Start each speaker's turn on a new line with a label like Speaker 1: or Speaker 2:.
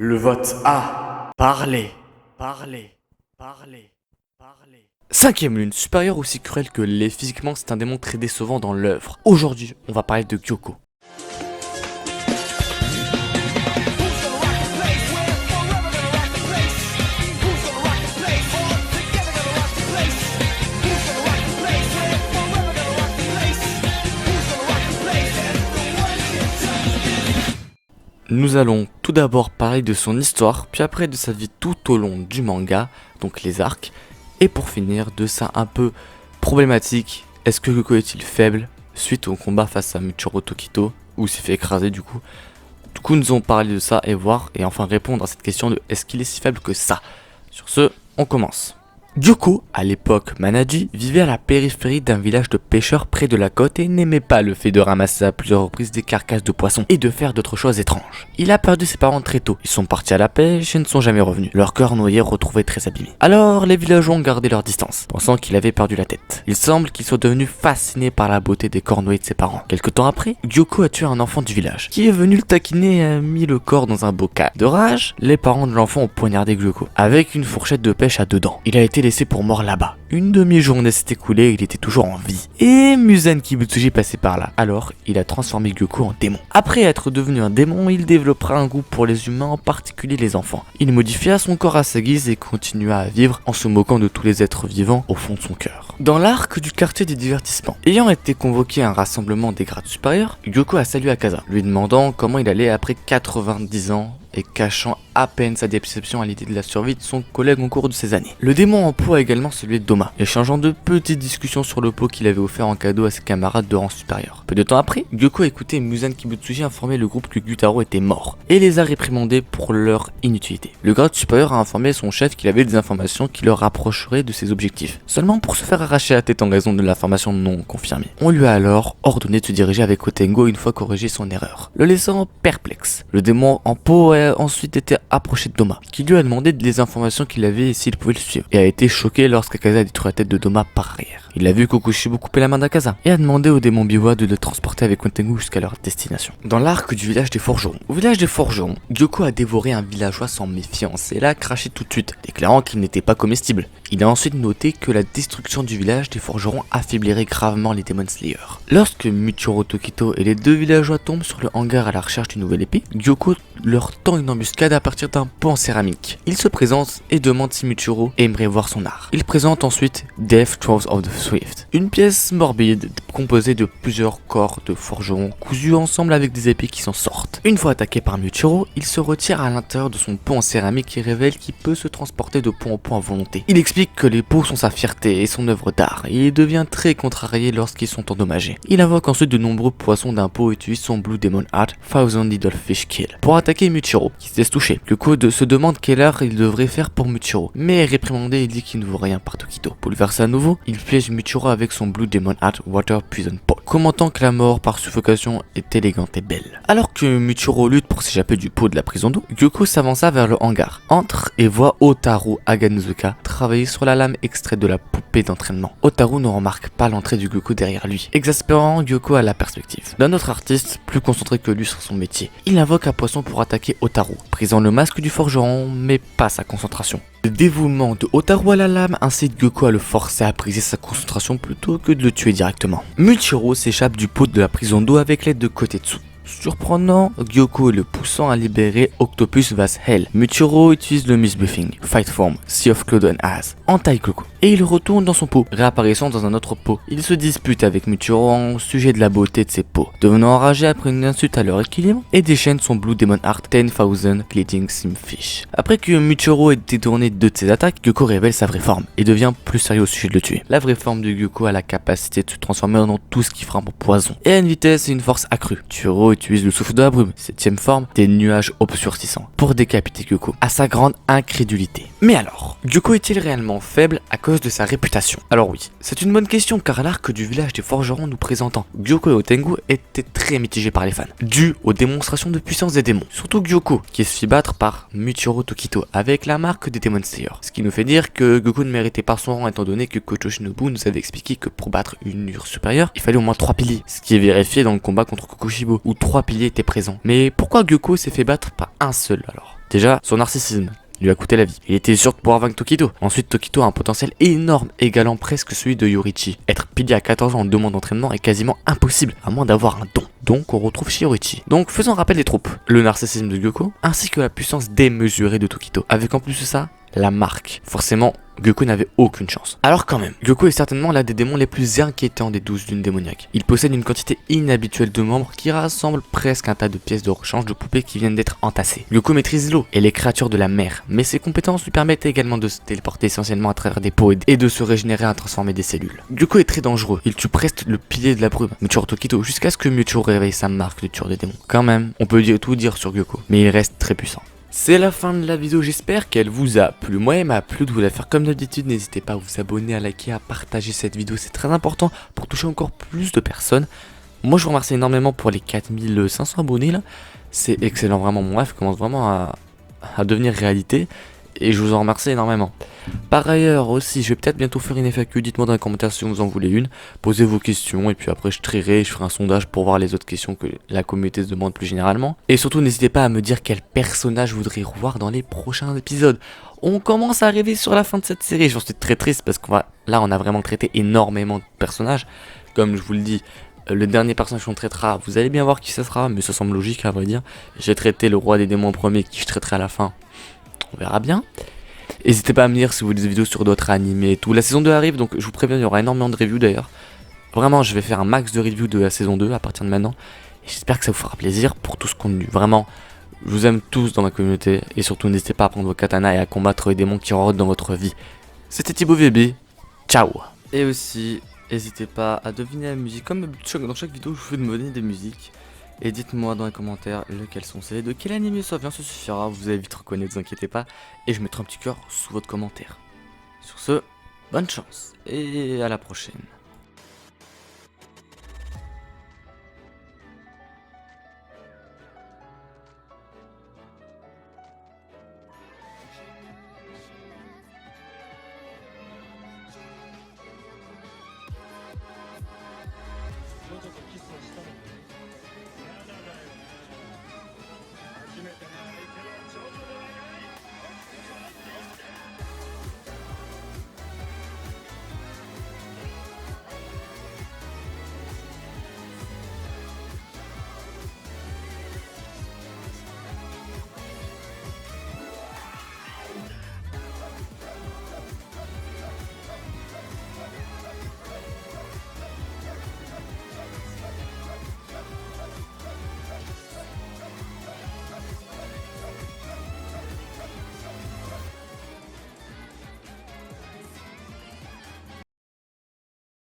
Speaker 1: Le vote a parlé, parlé, parlé, parlé. Cinquième lune, supérieure aussi cruelle que l'est physiquement, c'est un démon très décevant dans l'œuvre. Aujourd'hui, on va parler de Gyoko. Nous allons tout d'abord parler de son histoire, puis après de sa vie tout au long du manga, donc les arcs, et pour finir de ça un peu problématique, est-ce que Gyoko est-il faible suite au combat face à Michiro Tokito, ou s'il fait écraser du coup. Du coup nous allons parler de ça et voir, et enfin répondre à cette question de est-ce qu'il est si faible que ça. Sur ce, on commence. Gyoko, à l'époque Manaji, vivait à la périphérie d'un village de pêcheurs près de la côte et n'aimait pas le fait de ramasser à plusieurs reprises des carcasses de poissons et de faire d'autres choses étranges. Il a perdu ses parents très tôt, ils sont partis à la pêche et ne sont jamais revenus, leur cœur noyé retrouvé très abîmé. Alors les villageois ont gardé leur distance, pensant qu'il avait perdu la tête. Il semble qu'il soit devenu fasciné par la beauté des corps noyés de ses parents. Quelque temps après, Gyoko a tué un enfant du village, qui est venu le taquiner et a mis le corps dans un bocal. De rage, les parents de l'enfant ont poignardé Gyoko, avec une fourchette de pêche à deux dents. Il a été laissé pour mort là-bas. Une demi-journée s'est écoulée et il était toujours en vie. Et Muzan Kibutsuji passait par là. Alors, il a transformé Gyoko en démon. Après être devenu un démon, il développera un goût pour les humains, en particulier les enfants. Il modifia son corps à sa guise et continua à vivre en se moquant de tous les êtres vivants au fond de son cœur. Dans l'arc du quartier des divertissements, ayant été convoqué à un rassemblement des grades supérieurs, Gyoko a salué Akaza, lui demandant comment il allait après 90 ans et cachant à peine sa déception à l'idée de la survie de son collègue au cours de ces années. Le démon en pot a également salué Doma, échangeant de petites discussions sur le pot qu'il avait offert en cadeau à ses camarades de rang supérieur. Peu de temps après, Gyoko a écouté Muzan Kibutsuji informer le groupe que Gyutaro était mort, et les a réprimandés pour leur inutilité. Le grade supérieur a informé son chef qu'il avait des informations qui le rapprocheraient de ses objectifs, seulement pour se faire arracher la tête en raison de l'information non confirmée. On lui a alors ordonné de se diriger avec Otengo une fois corrigé son erreur, le laissant perplexe. Le démon en pot a ensuite été approché de Doma, qui lui a demandé des informations qu'il avait et s'il pouvait le suivre, et a été choqué lorsqu'Akaza a détruit la tête de Doma par arrière. Il a vu Kokushibo couper la main d'Akaza, et a demandé au démon Biwa de le transporter avec Otengo jusqu'à leur destination. Dans l'arc du village des forgerons. Au village des forgerons, Gyoko a dévoré un villageois sans méfiance et l'a craché tout de suite, déclarant qu'il n'était pas comestible. Il a ensuite noté que la destruction du village des forgerons affaiblirait gravement les Demon Slayers. Lorsque Michiro Tokito et les deux villageois tombent sur le hangar à la recherche d'une nouvelle épée, Gyoko leur tend une embuscade à partir d'un pot en céramique. Il se présente et demande si Michiro aimerait voir son art. Il présente ensuite Death Throes of the Swift, une pièce morbide composée de plusieurs corps de forgerons cousus ensemble avec des épées qui s'en sortent. Une fois attaqué par Michiro, il se retire à l'intérieur de son pot en céramique et révèle qu'il peut se transporter de pot en pot à volonté. Il explique que les pots sont sa fierté et son œuvre d'art, et il devient très contrarié lorsqu'ils sont endommagés. Il invoque ensuite de nombreux poissons d'un pot et utilise son Blue Demon Heart Thousand Needle Fish Kill pour attaquer Michiro, qui se laisse toucher. Gyoko se demande quel art il devrait faire pour Michiro, mais réprimandé, il dit qu'il ne vaut rien par Tokito. Pour le faire ça à nouveau, il piège Michiro avec son Blue Demon Heart Water Poison Pot, commentant que la mort par suffocation est élégante et belle. Alors que Michiro lutte pour s'échapper du pot de la prison d'eau, Gyoko s'avança vers le hangar, entre et voit Otaru Aganuzuka travailler sur la lame extraite de la poupée d'entraînement. Otaru ne remarque pas l'entrée du Gyoko derrière lui, exaspérant Gyoko à la perspective d'un autre artiste plus concentré que lui sur son métier. Il invoque un poisson pour attaquer Otaru, brisant le masque du forgeron mais pas sa concentration. Le dévouement de Otaru à la lame incite Gyoko à le forcer à briser sa concentration plutôt que de le tuer directement. Michiro s'échappe du pot de la prison d'eau avec l'aide de Kotetsu. Surprenant, Gyoko le poussant à libérer Octopus Vase Hell. Michiro utilise le Misbuffing, Fight Form, Sea of Cloud and Az, entaille Gyoko, et il retourne dans son pot, réapparaissant dans un autre pot. Il se dispute avec Michiro au sujet de la beauté de ses pots, devenant enragé après une insulte à leur équilibre, et déchaîne son Blue Demon Heart 10,000 Gliding Simfish. Après que Michiro ait détourné deux de ses attaques, Gyoko révèle sa vraie forme, et devient plus sérieux au sujet de le tuer. La vraie forme de Gyoko a la capacité de se transformer dans tout ce qui frappe en poison, et à une vitesse et une force accrue. Michiro utilise le souffle de la brume, 7ème forme, des nuages obscurcissants, pour décapiter Gyoko, à sa grande incrédulité. Mais alors, Gyoko est-il réellement faible à cause de sa réputation? Alors oui, c'est une bonne question car l'arc du village des forgerons nous présentant Gyoko et Otengo était très mitigé par les fans, dû aux démonstrations de puissance des démons. Surtout Gyoko, qui se fit battre par Michiro Tokito avec la marque des Demon Slayers. Ce qui nous fait dire que Gyoko ne méritait pas son rang étant donné que Kocho Shinobu nous avait expliqué que pour battre une ur supérieure, il fallait au moins 3 piliers, ce qui est vérifié dans le combat contre Kokushibo, où 3 piliers étaient présents. Mais pourquoi Gyoko s'est fait battre par un seul alors? Déjà, son narcissisme lui a coûté la vie. Il était sûr de pouvoir vaincre Tokito. Ensuite, Tokito a un potentiel énorme, égalant presque celui de Yoriichi. Être pilier à 14 ans en 2 mois d'entraînement est quasiment impossible, à moins d'avoir un don. Donc on retrouve chez Yoriichi. Donc faisons un rappel des troupes. Le narcissisme de Gyoko, ainsi que la puissance démesurée de Tokito. Avec en plus de ça, la marque. Forcément, Gyoko n'avait aucune chance. Alors quand même, Gyoko est certainement l'un des démons les plus inquiétants des 12 lunes démoniaques. Il possède une quantité inhabituelle de membres qui rassemblent presque un tas de pièces de rechange de poupées qui viennent d'être entassées. Gyoko maîtrise l'eau et les créatures de la mer, mais ses compétences lui permettent également de se téléporter essentiellement à travers des pots et de se régénérer à transformer des cellules. Gyoko est très dangereux, il tue presque le pilier de la brume, Muchiro Tokito, jusqu'à ce que Muchiro réveille sa marque de tueur des démons. Quand même, on peut tout dire sur Gyoko, mais il reste très puissant. C'est la fin de la vidéo, j'espère qu'elle vous a plu. Moi, elle m'a plu de vous la faire comme d'habitude. N'hésitez pas à vous abonner, à liker, à partager cette vidéo. C'est très important pour toucher encore plus de personnes. Moi, je vous remercie énormément pour les 4500 abonnés là. C'est excellent, vraiment. Mon rêve commence vraiment à devenir réalité. Et je vous en remercie énormément. Par ailleurs aussi, je vais peut-être bientôt faire une FAQ. Dites-moi dans les commentaires si vous en voulez une. Posez vos questions et puis après je trierai, je ferai un sondage pour voir les autres questions que la communauté se demande plus généralement. Et surtout n'hésitez pas à me dire quel personnage vous voudriez revoir dans les prochains épisodes. On commence à arriver sur la fin de cette série. J'en suis très triste parce qu'on là on a vraiment traité énormément de personnages. Comme je vous le dis, le dernier personnage qu'on traitera, vous allez bien voir qui ça sera, mais ça semble logique à vrai dire. J'ai traité le roi des démons premier qui je traiterai à la fin. On verra bien. N'hésitez pas à me dire si vous voulez des vidéos sur d'autres animés et tout. La saison 2 arrive, donc je vous préviens, il y aura énormément de reviews d'ailleurs. Vraiment, je vais faire un max de reviews de la saison 2 à partir de maintenant. Et j'espère que ça vous fera plaisir pour tout ce contenu. Vraiment, je vous aime tous dans ma communauté. Et surtout, n'hésitez pas à prendre vos katanas et à combattre les démons qui rôdent dans votre vie. C'était Thibaut VB. Ciao. Et aussi, n'hésitez pas à deviner la musique. Comme dans chaque vidéo, je vous fais demander des musiques. Et dites-moi dans les commentaires lesquels sont celles, de quel anime ça vient, ça suffira, vous allez vite reconnaître, ne vous inquiétez pas. Et je mettrai un petit cœur sous votre commentaire. Sur ce, bonne chance et à la prochaine.